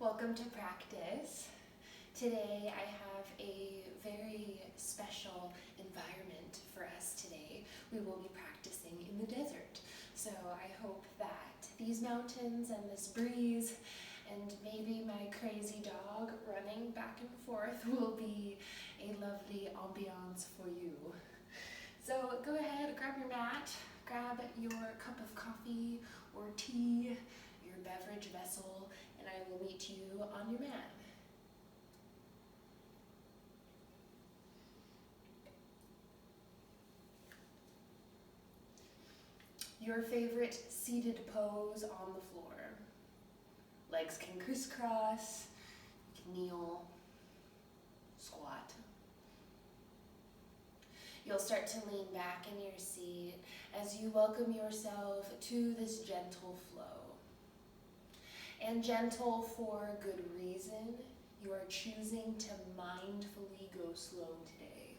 Welcome to practice. Today I have a very special environment for us today. We will be practicing in the desert. So I hope that these mountains and this breeze and maybe my crazy dog running back and forth will be a lovely ambiance for you. So go ahead, grab your mat, grab your cup of coffee or tea, your beverage vessel, and I will meet you on your mat. Your favorite seated pose on the floor. Legs can crisscross, you can kneel, squat. You'll start to lean back in your seat as you welcome yourself to this gentle flow. And gentle for good reason. You are choosing to mindfully go slow today.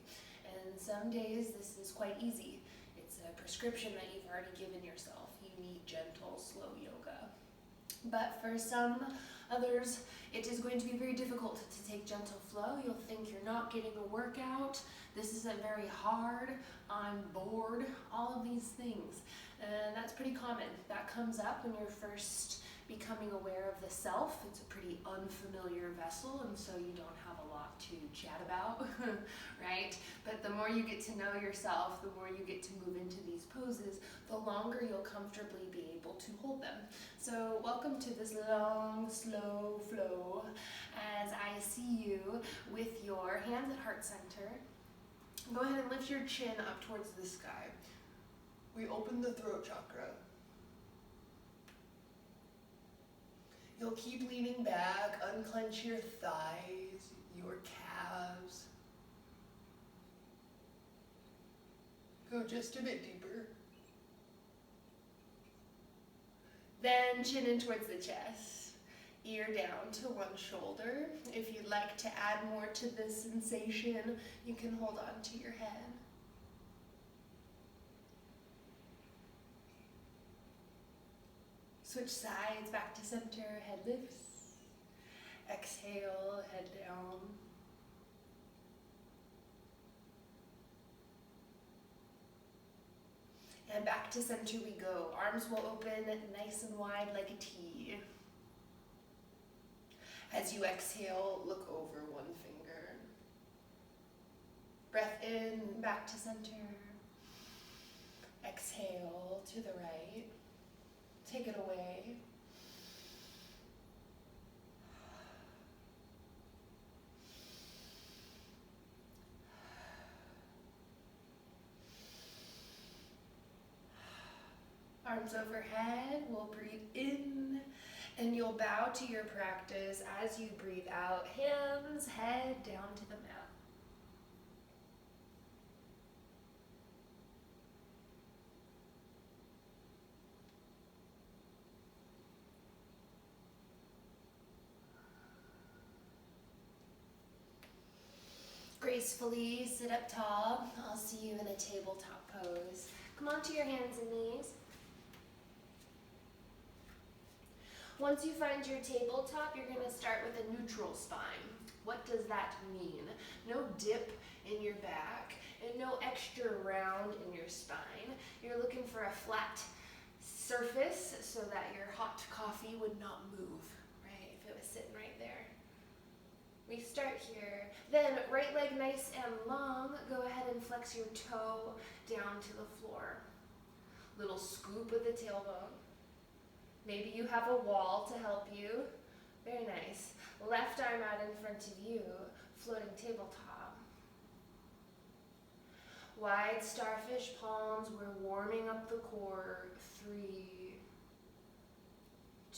And some days this is quite easy. It's a prescription that you've already given yourself. You need gentle, slow yoga. But for some others, it is going to be very difficult to take gentle flow. You'll think you're not getting a workout. This isn't very hard. I'm bored. All of these things. And that's pretty common. That comes up when you're first becoming aware of the self. It's a pretty unfamiliar vessel, and so you don't have a lot to chat about, right? But the more you get to know yourself, the more you get to move into these poses, the longer you'll comfortably be able to hold them. So welcome to this long, slow flow as I see you with your hands at heart center. Go ahead and lift your chin up towards the sky. We open the throat chakra. You'll keep leaning back, unclench your thighs, your calves. Go just a bit deeper. Then chin in towards the chest, ear down to one shoulder. If you'd like to add more to this sensation, you can hold on to your head. Switch sides, back to center, head lifts. Exhale, head down. And back to center we go. Arms will open nice and wide like a T. As you exhale, look over one finger. Breath in, back to center. Exhale to the right. Take it away. Arms overhead, we'll breathe in, and you'll bow to your practice as you breathe out, hands, head down to the mat. Gracefully sit up tall. I'll see you in a tabletop pose. Come onto your hands and knees. Once you find your tabletop, you're going to start with a neutral spine. What does that mean? No dip in your back and no extra round in your spine. You're looking for a flat surface so that your hot coffee would not move, right? If it was sitting right there. We start here. Then right leg nice and long. Go ahead and flex your toe down to the floor. Little scoop with the tailbone. Maybe you have a wall to help you. Very nice. Left arm out in front of you. Floating tabletop. Wide starfish palms. We're warming up the core. 3,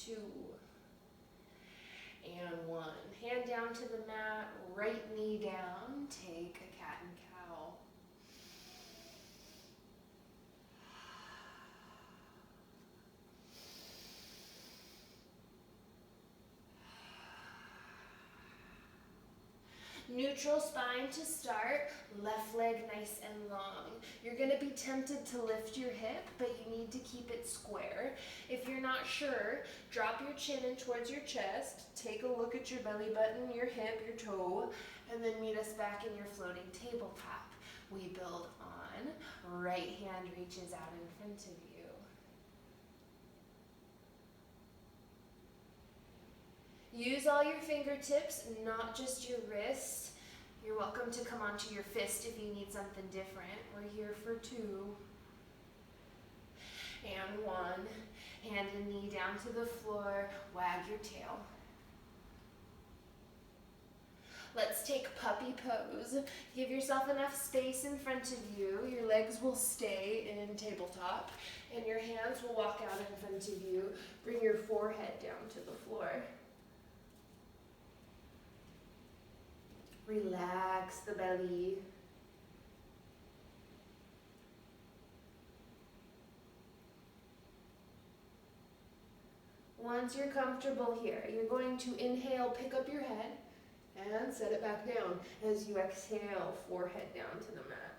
2, and 1. Hand down to the mat, right knee down. Take a cat and cow. Neutral spine to start, left leg nice and long. You're gonna be tempted to lift your hip, but you need to keep it square. If you're not sure, drop your chin in towards your chest, take a look at your belly button, your hip, your toe, and then meet us back in your floating tabletop. We build on, right hand reaches out in front of you. Use all your fingertips, not just your wrists. You're welcome to come onto your fist if you need something different. We're here for 2. And 1. Hand and knee down to the floor. Wag your tail. Let's take puppy pose. Give yourself enough space in front of you. Your legs will stay in tabletop, and your hands will walk out in front of you. Bring your forehead down to the floor. Relax the belly. Once you're comfortable here, you're going to inhale, pick up your head, and set it back down. As you exhale, forehead down to the mat.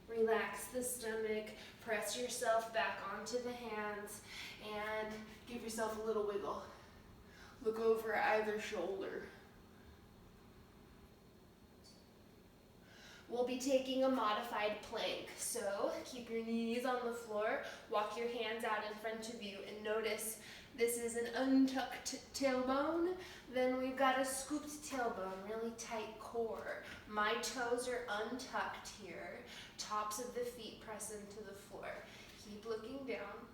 Relax the stomach, press yourself back onto the hands, and give yourself a little wiggle. Look over either shoulder. We'll be taking a modified plank, so keep your knees on the floor, walk your hands out in front of you, and notice this is an untucked tailbone. Then we've got a scooped tailbone, really tight core. My toes are untucked here. Tops of the feet press into the floor. Keep looking down.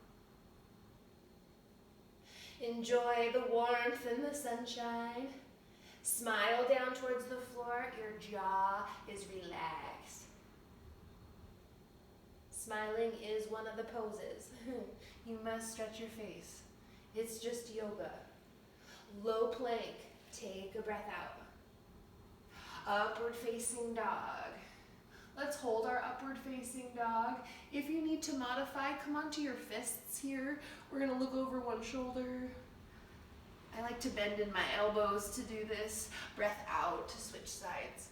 Enjoy the warmth and the sunshine. Smile down towards the floor. Your jaw is relaxed. Smiling is one of the poses. You must stretch your face. It's just yoga. Low plank. Take a breath out. Upward facing dog. Let's hold our upward facing dog. If you need to modify, come onto your fists here. We're gonna look over one shoulder. I like to bend in my elbows to do this. Breath out to switch sides.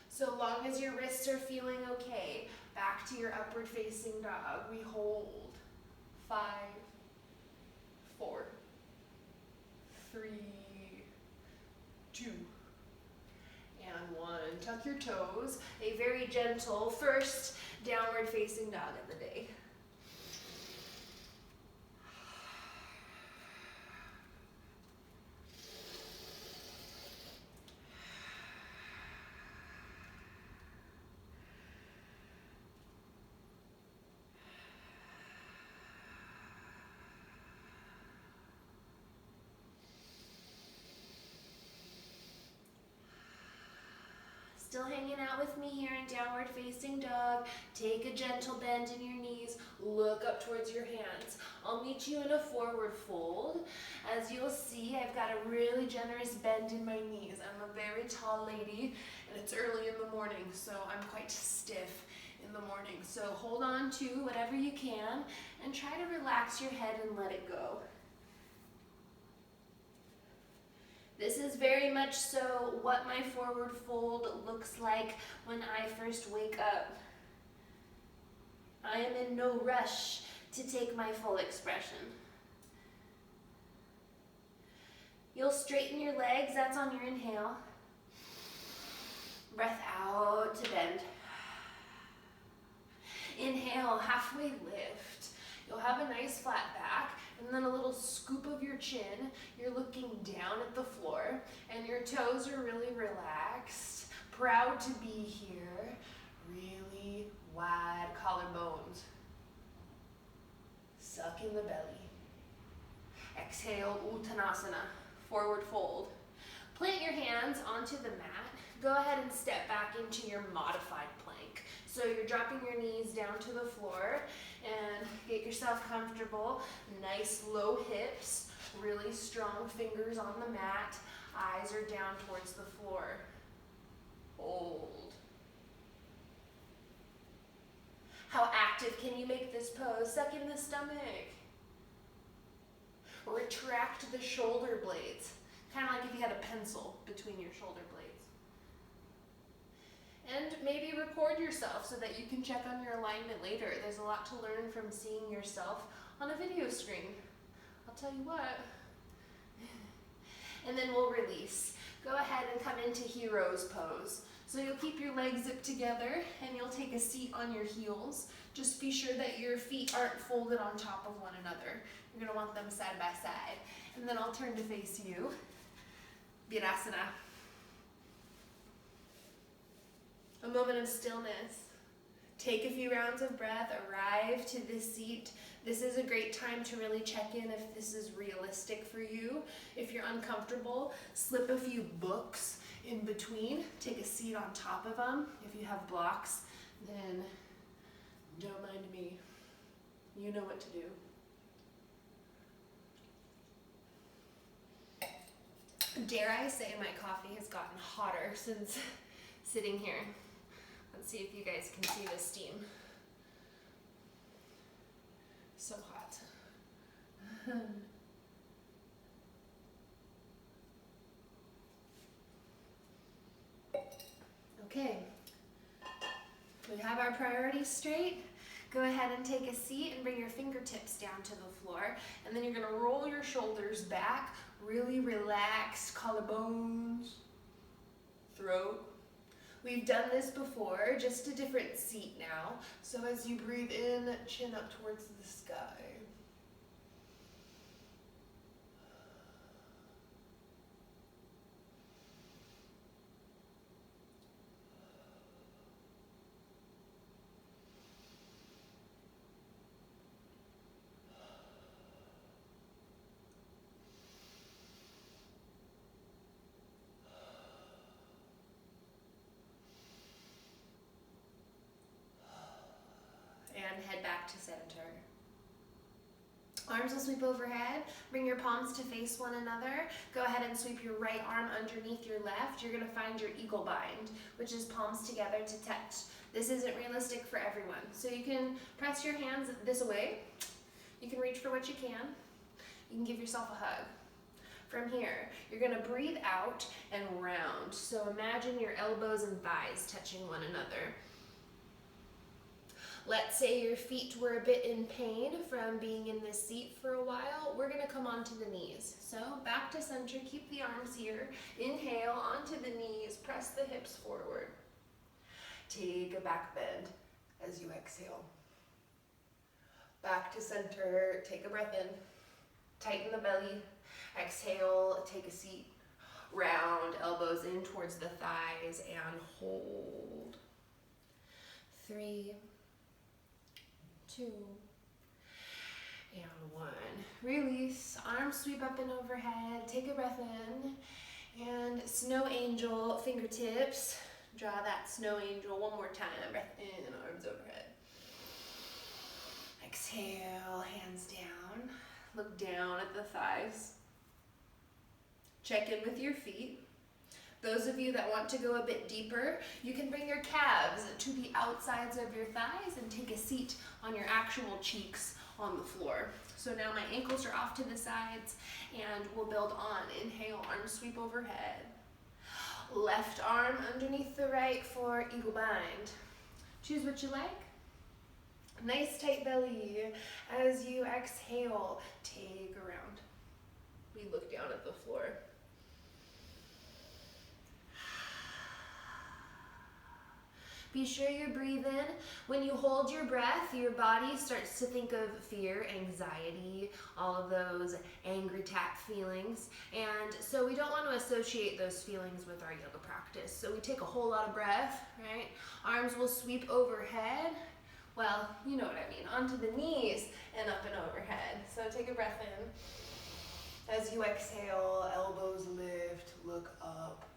So long as your wrists are feeling okay, back to your upward facing dog. We hold. 5, 4, 3, 2, and 1. Tuck your toes. A very gentle first downward facing dog of the day. Still hanging out with me here in downward facing dog. Take a gentle bend in your knees. Look up towards your hands. I'll meet you in a forward fold. As you'll see, I've got a really generous bend in my knees. I'm a very tall lady, and it's early in the morning, so I'm quite stiff in the morning. So hold on to whatever you can, and try to relax your head and let it go. This is very much so what my forward fold looks like when I first wake up. I am in no rush to take my full expression. You'll straighten your legs, that's on your inhale. Breath out to bend. Inhale, halfway lift. You'll have a nice flat back, and then a little scoop of your chin. You're looking down at the floor, and your toes are really relaxed. Proud to be here. Really wide collarbones. Suck in the belly. Exhale, Uttanasana, forward fold. Plant your hands onto the mat. Go ahead and step back into your modified plank. So you're dropping your knees down to the floor and get yourself comfortable. Nice low hips, really strong fingers on the mat. Eyes are down towards the floor. hold. How active can you make this pose? Suck in the stomach. Retract the shoulder blades. Kind of like if you had a pencil between your shoulder blades. And maybe record yourself so that you can check on your alignment later. There's a lot to learn from seeing yourself on a video screen. I'll tell you what. And then we'll release. Go ahead and come into hero's pose. So you'll keep your legs zipped together and you'll take a seat on your heels. Just be sure that your feet aren't folded on top of one another. You're gonna want them side by side. And then I'll turn to face you. Virasana. A moment of stillness. Take a few rounds of breath, arrive to this seat. This is a great time to really check in if this is realistic for you. If you're uncomfortable, slip a few books in between. Take a seat on top of them. If you have blocks, then don't mind me. You know what to do. Dare I say my coffee has gotten hotter since sitting here. Let's see if you guys can see the steam. So hot. Okay, we have our priorities straight. Go ahead and take a seat and bring your fingertips down to the floor. And then you're gonna roll your shoulders back, really relaxed collarbones, throat. We've done this before, just a different seat now. So as you breathe in, chin up towards the sky. And head back to center. Arms will sweep overhead. Bring your palms to face one another. Go ahead and sweep your right arm underneath your left. You're gonna find your eagle bind, which is palms together to touch. This isn't realistic for everyone. So you can press your hands this way. You can reach for what you can. You can give yourself a hug. From here, you're gonna breathe out and round. So imagine your elbows and thighs touching one another. Let's say your feet were a bit in pain from being in this seat for a while. We're gonna come onto the knees. So back to center, keep the arms here. Inhale onto the knees, press the hips forward. Take a back bend as you exhale. Back to center, take a breath in. Tighten the belly, exhale, take a seat. Round elbows in towards the thighs and hold. 3, 2, and 1. Release, arms sweep up and overhead, take a breath in, and snow angel fingertips. Draw that snow angel one more time, breath in, arms overhead. Exhale, hands down, look down at the thighs. Check in with your feet. Those of you that want to go a bit deeper, you can bring your calves to the outsides of your thighs and take a seat on your actual cheeks on the floor. So now my ankles are off to the sides and we'll build on. Inhale, arms sweep overhead. Left arm underneath the right for eagle bind. Choose what you like. Nice tight belly. As you exhale, take a round. We look down at the floor. Be sure you breathe in. When you hold your breath, your body starts to think of fear, anxiety, all of those angry tap feelings. And so we don't want to associate those feelings with our yoga practice. So we take a whole lot of breath, right? Arms will sweep overhead. Well, you know what I mean. Onto the knees and up and overhead. So take a breath in. As you exhale, elbows lift, look up,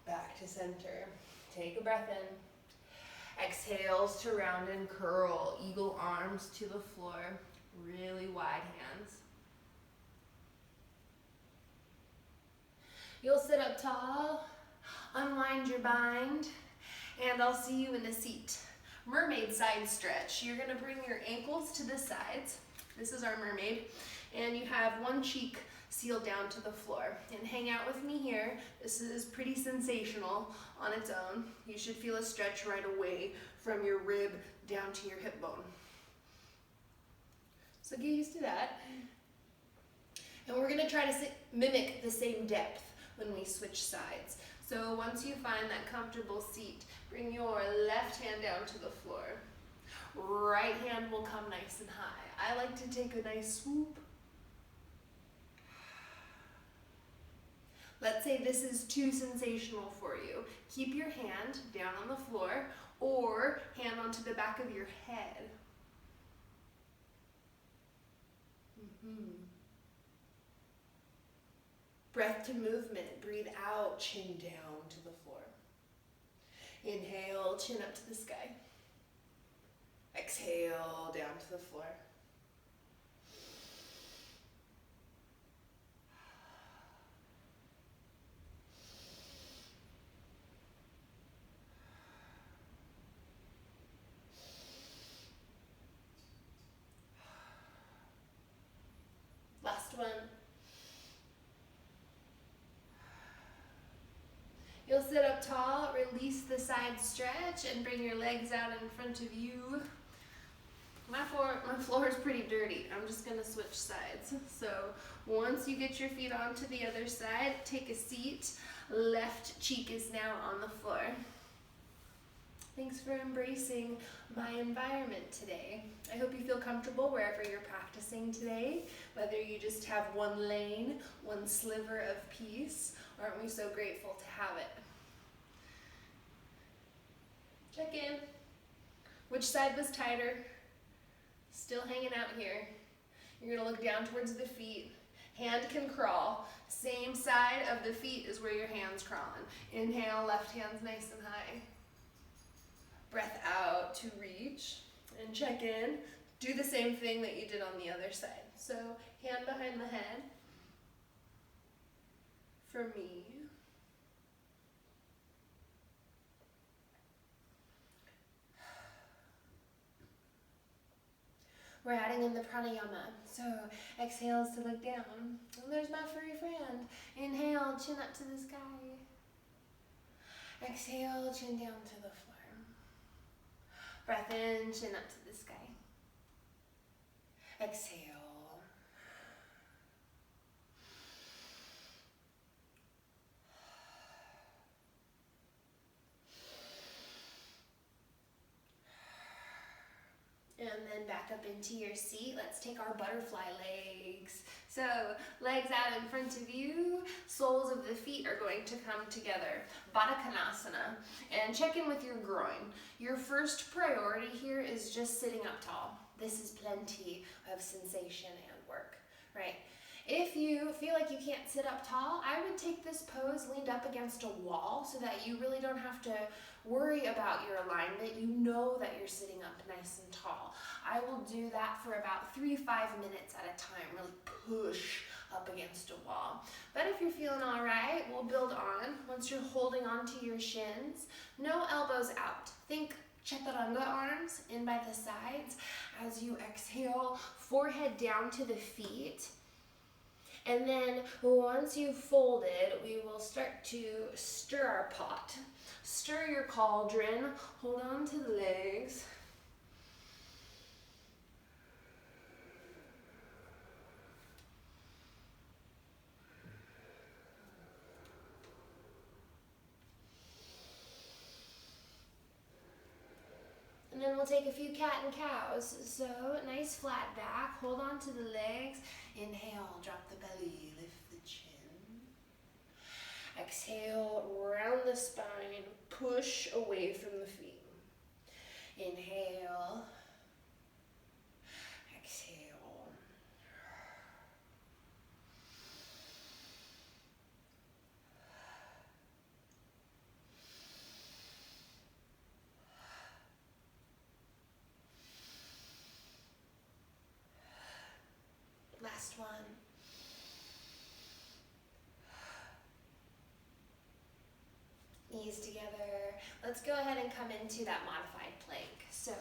back to center. Take a breath in. Exhales to round and curl. Eagle arms to the floor. Really wide hands. You'll sit up tall. Unwind your bind, and I'll see you in the seat. Mermaid side stretch. You're gonna bring your ankles to the sides. This is our mermaid. And you have one cheek sealed down to the floor. And hang out with me here. This is pretty sensational on its own. You should feel a stretch right away from your rib down to your hip bone. So get used to that. And we're gonna try to mimic the same depth when we switch sides. So once you find that comfortable seat, bring your left hand down to the floor. Right hand will come nice and high. I like to take a nice swoop. Let's say this is too sensational for you. Keep your hand down on the floor or hand onto the back of your head. Breath to movement. Breathe out, chin down to the floor. Inhale, chin up to the sky. Exhale, down to the floor. Last one. You'll sit up tall, release the side stretch, and bring your legs out in front of you. My floor is pretty dirty. I'm just gonna switch sides. So once you get your feet onto the other side, take a seat. Left cheek is now on the floor. Thanks for embracing my environment today. I hope you feel comfortable wherever you're practicing today, whether you just have one lane, one sliver of peace. Aren't we so grateful to have it? Check in. Which side was tighter? Still hanging out here. You're gonna look down towards the feet. Hand can crawl. Same side of the feet is where your hand's crawling. Inhale, left hand's nice and high. Breath out to reach and check in. Do the same thing that you did on the other side. So hand behind the head. For me. We're adding in the pranayama. So exhales to look down. And there's my furry friend. Inhale, chin up to the sky. Exhale, chin down to the floor. Breath in, chin up to the sky. Exhale. And then back up into your seat. Let's take our butterfly legs. So legs out in front of you. Soles of the feet are going to come together. Baddha Konasana. And check in with your groin. Your first priority here is just sitting up tall. This is plenty of sensation and work, right? If you feel like you can't sit up tall, I would take this pose leaned up against a wall so that you really don't have to worry about your alignment. You know that you're sitting up nice and tall. I will do that for about 3 to 5 minutes at a time, really push up against a wall. But if you're feeling all right, we'll build on. Once you're holding onto your shins, no elbows out. Think chaturanga arms in by the sides. As you exhale, forehead down to the feet. And then once you've folded, we will start to stir our pot. Stir your cauldron, hold on to the legs. And then we'll take a few cat and cows. So nice flat back, hold on to the legs. Inhale, drop the belly, lift the chin. Exhale, round the spine, push away from the feet. Inhale. Exhale. Last one. knees together. Let's go ahead and come into that modified plank. So,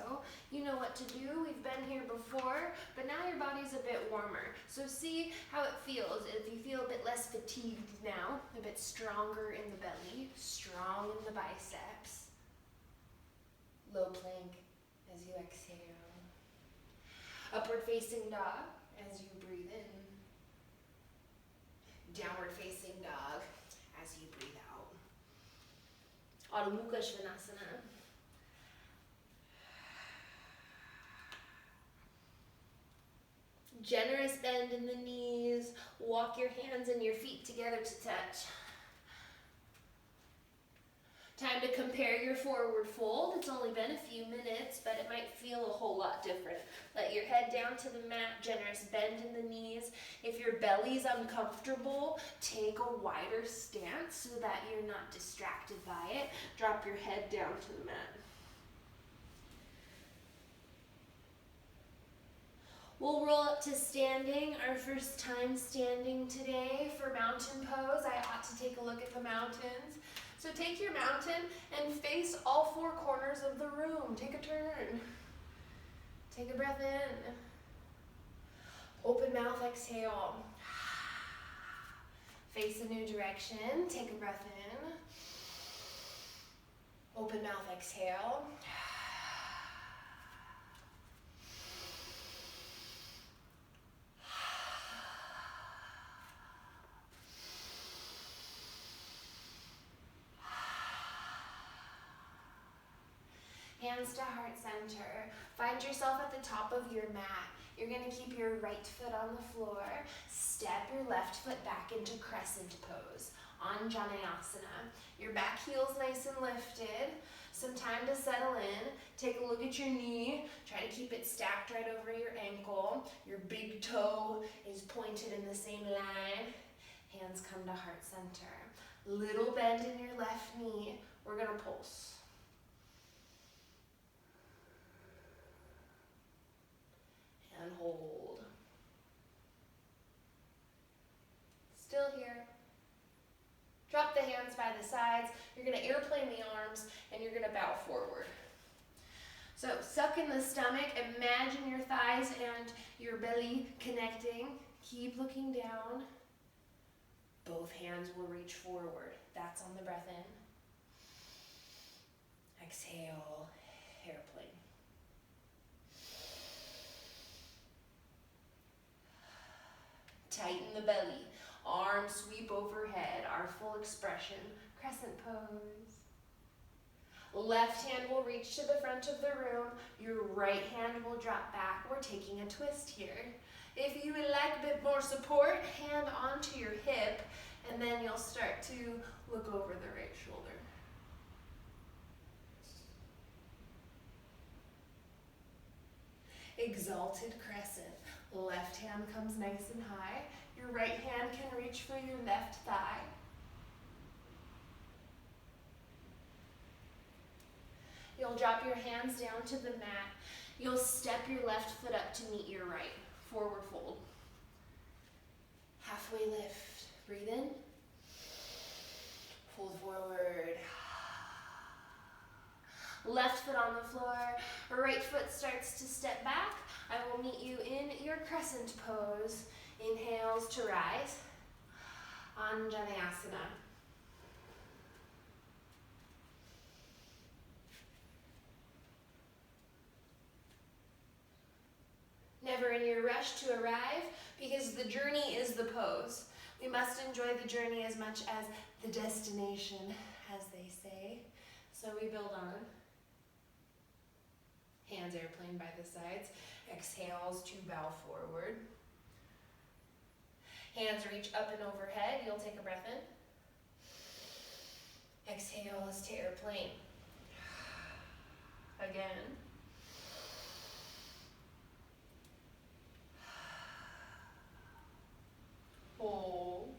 you know what to do. We've been here before, but now your body's a bit warmer. So see how it feels. If you feel a bit less fatigued now, a bit stronger in the belly, strong in the biceps. Low plank as you exhale. Upward facing dog as you breathe in. Downward facing dog as you breathe out. Adho Mukha Svanasana. Generous bend in the knees. Walk your hands and your feet together to touch. Time to compare your forward fold. It's only been a few minutes, but it might feel a whole lot different. Let your head down to the mat, generous bend in the knees. If your belly's uncomfortable, take a wider stance so that you're not distracted by it. Drop your head down to the mat. We'll roll up to standing, our first time standing today for mountain pose. I ought to take a look at the mountains. So take your mountain and face all four corners of the room. Take a turn. Take a breath in. Open mouth, exhale. Face a new direction. Take a breath in. Open mouth, exhale. Hands to heart center. Find yourself at the top of your mat. You're going to keep your right foot on the floor. Step your left foot back into crescent pose. Anjaneyasana. Your back heel's nice and lifted. Some time to settle in. Take a look at your knee. Try to keep it stacked right over your ankle. Your big toe is pointed in the same line. Hands come to heart center. Little bend in your left knee. We're going to pulse. And hold. Still here. Drop the hands by the sides. You're going to airplane the arms and you're going to bow forward. So suck in the stomach. Imagine your thighs and your belly connecting. Keep looking down. Both hands will reach forward. That's on the breath in. Exhale, airplane. Tighten the belly. Arms sweep overhead. Our full expression. Crescent pose. Left hand will reach to the front of the room. Your right hand will drop back. We're taking a twist here. If you would like a bit more support, hand onto your hip, and then you'll start to look over the right shoulder. Exalted crescent. Left hand comes nice and high. Your right hand can reach for your left thigh. You'll drop your hands down to the mat. You'll step your left foot up to meet your right. Forward fold. Halfway lift. Breathe in. Fold forward. Left foot on the floor. Right foot starts to step back. I will meet you in your crescent pose. Inhales to rise. Anjaneyasana. Never in your rush to arrive, because the journey is the pose. We must enjoy the journey as much as the destination, as they say. So we build on. Hands airplane by the sides. Exhales to bow forward. Hands reach up and overhead. You'll take a breath in. Exhales to airplane. Again. Hold.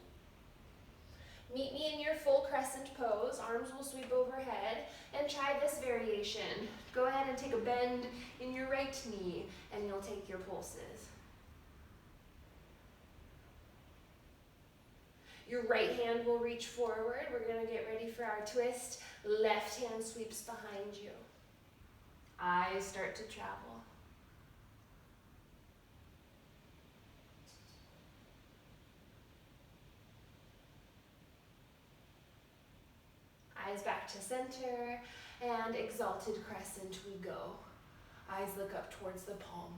Meet me in your full crescent pose. Arms will sweep overhead. And try this variation. Go ahead and take a bend in your right knee, and you'll take your pulses. Your right hand will reach forward. We're going to get ready for our twist. Left hand sweeps behind you. Eyes start to travel. Eyes back to center, and exalted crescent we go. Eyes look up towards the palm.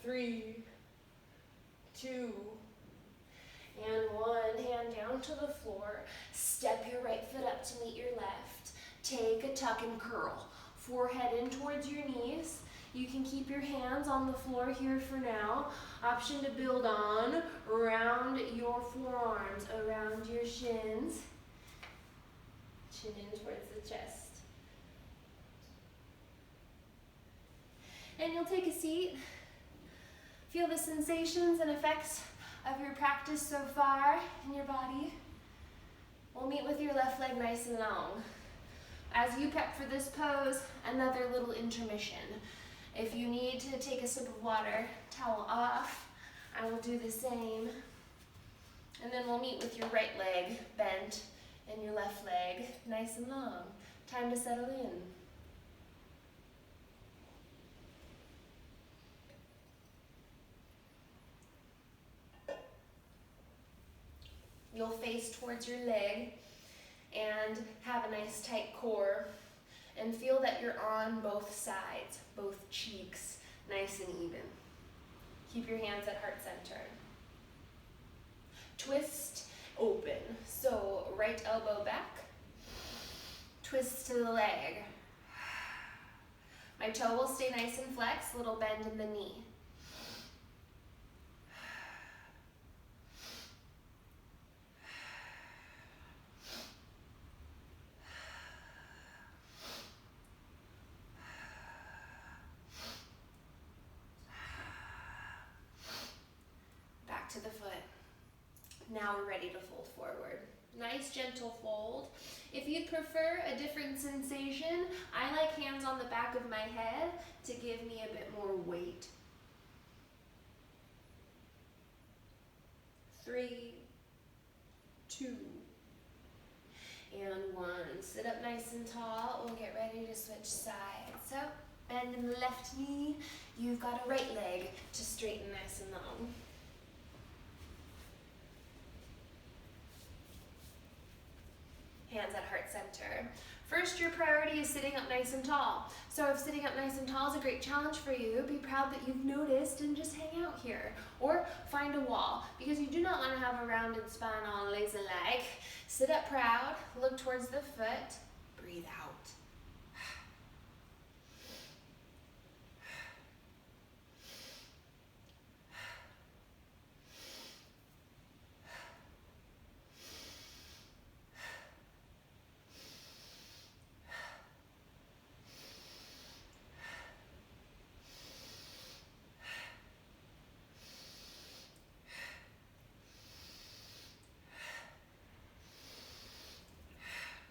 3, 2, and 1. Hand down to the floor. Step your right foot up to meet your left. Take a tuck and curl. Forehead in towards your knees. You can keep your hands on the floor here for now. Option to build on around your forearms, around your shins. Chin in towards the chest. And you'll take a seat. Feel the sensations and effects of your practice so far in your body. We'll meet with your left leg nice and long. As you prep for this pose, another little intermission. If you need to take a sip of water, towel off. I will do the same. And then we'll meet with your right leg bent and your left leg nice and long. Time to settle in. You'll face towards your leg and have a nice tight core. And feel that you're on both sides, both cheeks, nice and even. Keep your hands at heart center. Twist, open. So right elbow back, twist to the leg. My toe will stay nice and flexed, little bend in the knee. To the foot. Now we're ready to fold forward. Nice gentle fold. If you'd prefer a different sensation, I like hands on the back of my head to give me a bit more weight. 3, 2, and 1. Sit up nice and tall. We'll get ready to switch sides. So bend in the left knee. You've got a right leg to straighten nice and long. Hands at heart center. First, your priority is sitting up nice and tall. So if sitting up nice and tall is a great challenge for you, be proud that you've noticed and just hang out here. Or find a wall, because you do not want to have a rounded spine on lazy-like. Sit up proud, look towards the foot, breathe out.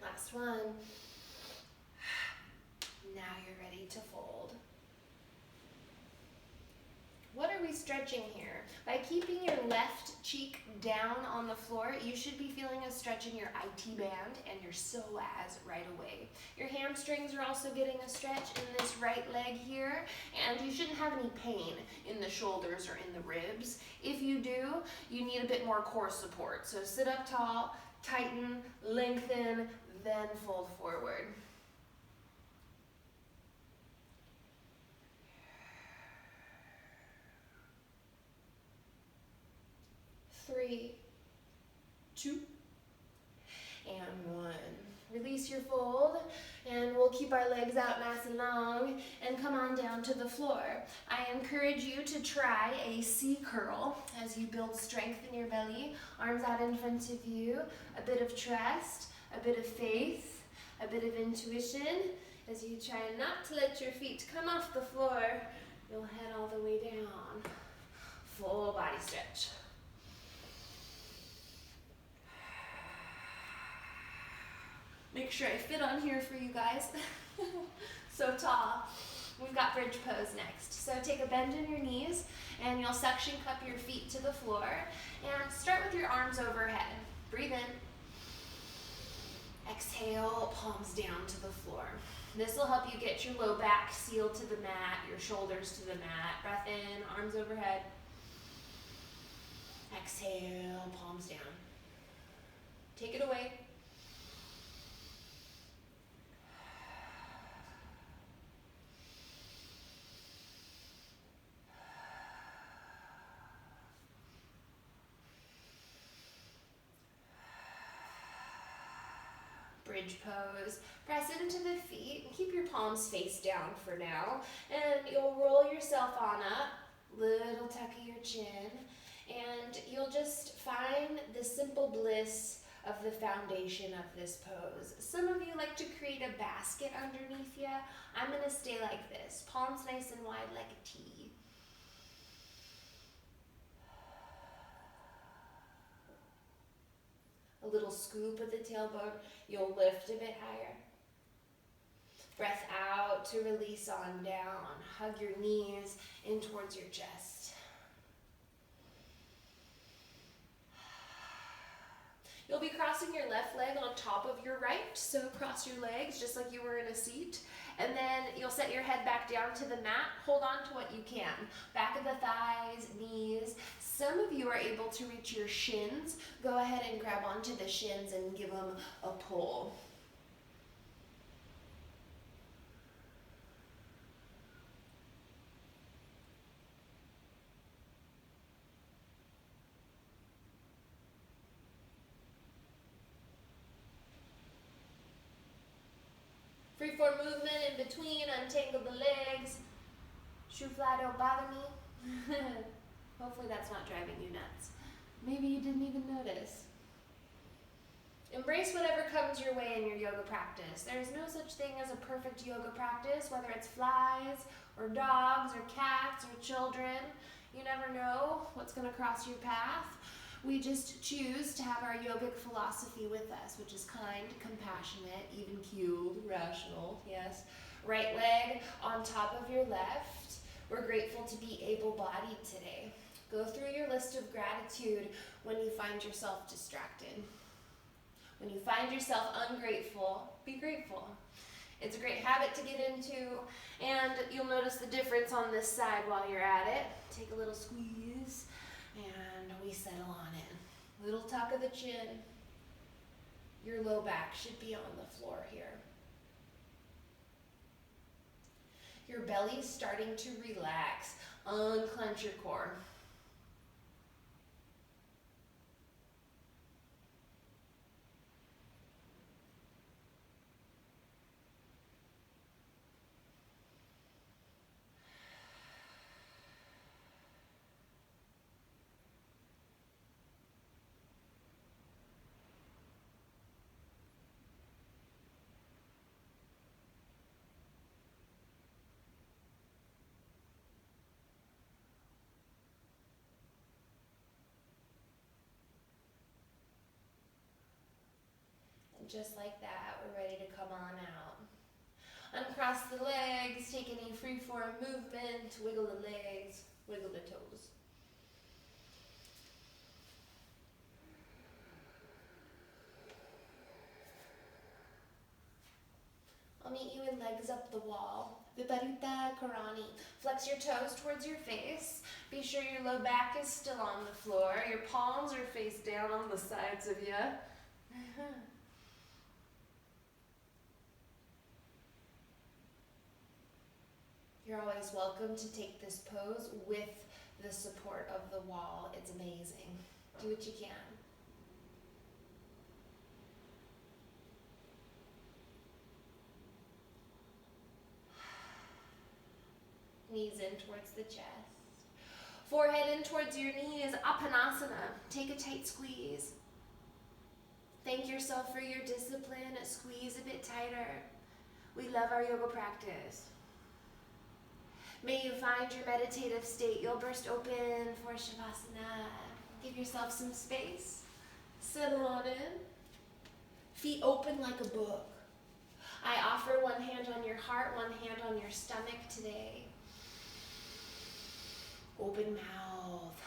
Last one. Now you're ready to fold. What are we stretching here? By keeping your left cheek down on the floor, you should be feeling a stretch in your IT band and your psoas right away. Your hamstrings are also getting a stretch in this right leg here, and you shouldn't have any pain in the shoulders or in the ribs. If you do, you need a bit more core support. So sit up tall, tighten, lengthen, then fold forward. Three, 2, and 1. Release your fold, and we'll keep our legs out nice and long and come on down to the floor. I encourage you to try a C curl as you build strength in your belly, arms out in front of you, a bit of trust, a bit of faith, a bit of intuition as you try not to let your feet come off the floor. You'll head all the way down. Full body stretch. Make sure I fit on here for you guys. So tall. We've got bridge pose next. So take a bend in your knees and you'll suction cup your feet to the floor and start with your arms overhead. Breathe in. Exhale, palms down to the floor. This will help you get your low back sealed to the mat, your shoulders to the mat. Breath in, arms overhead. Exhale, palms down. Take it away. Bridge pose. Press into the feet and keep your palms face down for now. And you'll roll yourself on up, little tuck of your chin, and you'll just find the simple bliss of the foundation of this pose. Some of you like to create a basket underneath you. I'm going to stay like this, palms nice and wide like a T. A little scoop of the tailbone, you'll lift a bit higher. Breath out to release on down. Hug your knees in towards your chest. You'll be crossing your left leg on top of your right, so cross your legs just like you were in a seat. And then you'll set your head back down to the mat. Hold on to what you can. Back of the thighs, knees. Some of you are able to reach your shins. Go ahead and grab onto the shins and give them a pull. Freeform movement in between, untangle the legs. Shoe fly, don't bother me. Hopefully that's not driving you nuts. Maybe you didn't even notice. Embrace whatever comes your way in your yoga practice. There is no such thing as a perfect yoga practice, whether it's flies or dogs or cats or children. You never know what's going to cross your path. We just choose to have our yogic philosophy with us, which is kind, compassionate, even-keeled, rational, yes. Right leg on top of your left. We're grateful to be able-bodied today. Go through your list of gratitude when you find yourself distracted. When you find yourself ungrateful, be grateful. It's a great habit to get into, and you'll notice the difference on this side while you're at it. Take a little squeeze, and we settle on in. Little tuck of the chin. Your low back should be on the floor here. Your belly's starting to relax. Unclench your core. Just like that, we're ready to come on out. Uncross the legs, take any free-form movement, wiggle the legs, wiggle the toes. I'll meet you in legs up the wall. Viparita Karani. Flex your toes towards your face. Be sure your low back is still on the floor. Your palms are face down on the sides of you. You're always welcome to take this pose with the support of the wall. It's amazing. Do what you can. Knees in towards the chest. Forehead in towards your knees. Apanasana. Take a tight squeeze. Thank yourself for your discipline. Squeeze a bit tighter. We love our yoga practice. May you find your meditative state. You'll burst open for Shavasana. Give yourself some space. Settle on in. Feet open like a book. I offer one hand on your heart, one hand on your stomach today. Open mouth.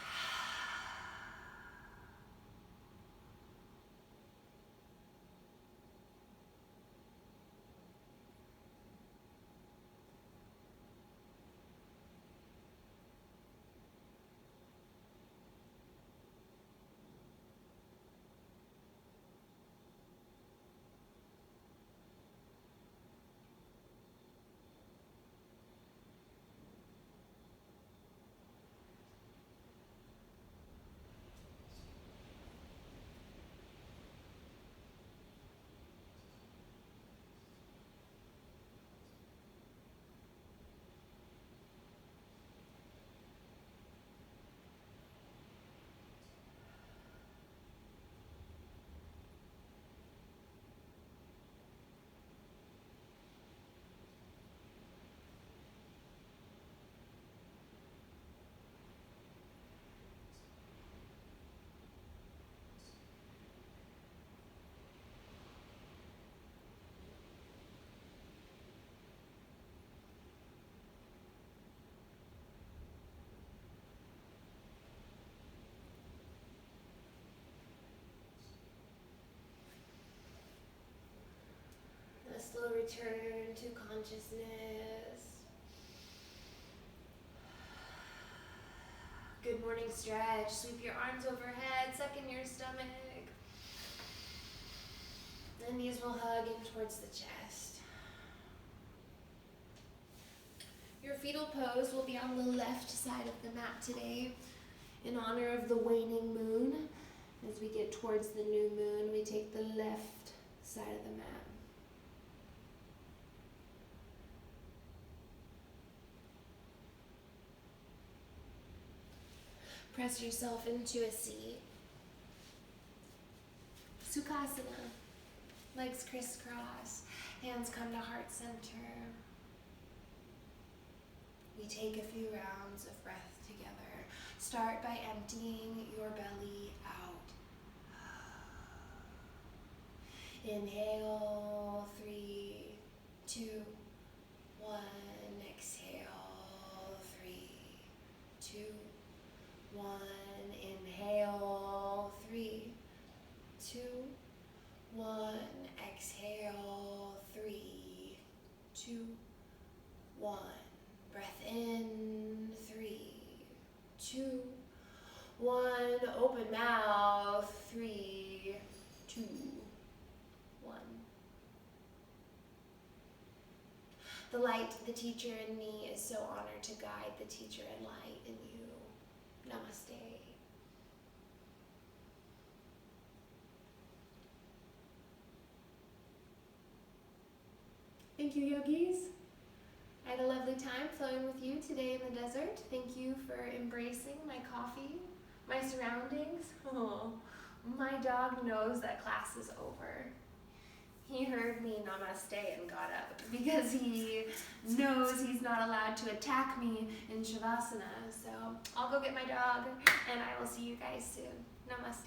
slow return to consciousness. Good morning stretch. Sweep your arms overhead, suck in your stomach. And knees will hug in towards the chest. Your fetal pose will be on the left side of the mat today in honor of the waning moon. As we get towards the new moon, we take the left side of the mat. Press yourself into a seat. Sukhasana. Legs crisscross. Hands come to heart center. We take a few rounds of breath together. Start by emptying your belly out. Inhale, 3, 2, 1. Exhale, 3, 2, 1. Inhale, 3, 2, 1. Exhale, 3, 2, 1. Breath in, 3, 2, 1. Open mouth, 3, 2, 1. The light, the teacher in me is so honored to guide the teacher and light in you. Namaste. Thank you, yogis. I had a lovely time flowing with you today in the desert. Thank you for embracing my coffee, my surroundings. Oh, my dog knows that class is over. He heard me namaste and got up because he knows he's not allowed to attack me in Shavasana. So I'll go get my dog and I will see you guys soon. Namaste.